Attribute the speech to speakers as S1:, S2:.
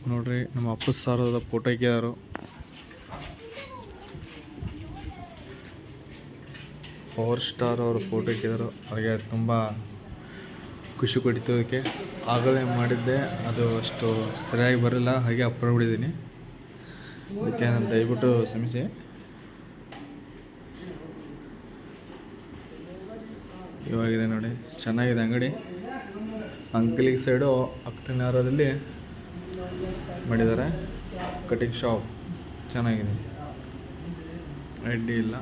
S1: ನೋಡ್ರಿ ನಮ್ಮ Appu ಸಾರದ photo ಹಾಕಿದಾರು. Power star ಅವ್ರ ಫೋಟೋ ಹಾಕಿದರು. ಅವ್ರಿಗೆ ತುಂಬ ಖುಷಿ ಕೊಟ್ಟಿತ್ತು. ಅದಕ್ಕೆ ಆಗಲೇ ಮಾಡಿದ್ದೆ, ಅದು ಅಷ್ಟು ಸರಿಯಾಗಿ ಬರಲಿಲ್ಲ, ಹಾಗೆ ಅಪ್ಲೋಡ್ ಮಾಡಿದ್ದೀನಿ. ಅದಕ್ಕೆ ನಾನು ದಯವಿಟ್ಟು ಕ್ಷಮಿಸಿ. ಇವಾಗಿದೆ ನೋಡಿ, ಚೆನ್ನಾಗಿದೆ ಅಂಗಡಿ. ಅಂಕಲಿಗೆ ಸೈಡು ಅಕ್ತನಾರದಲ್ಲಿ ಮಾಡಿದ್ದಾರೆ ಕಟಿಂಗ್ ಶಾಪ್. ಚೆನ್ನಾಗಿದೆ, ಅಡ್ಡಿ ಇಲ್ಲ.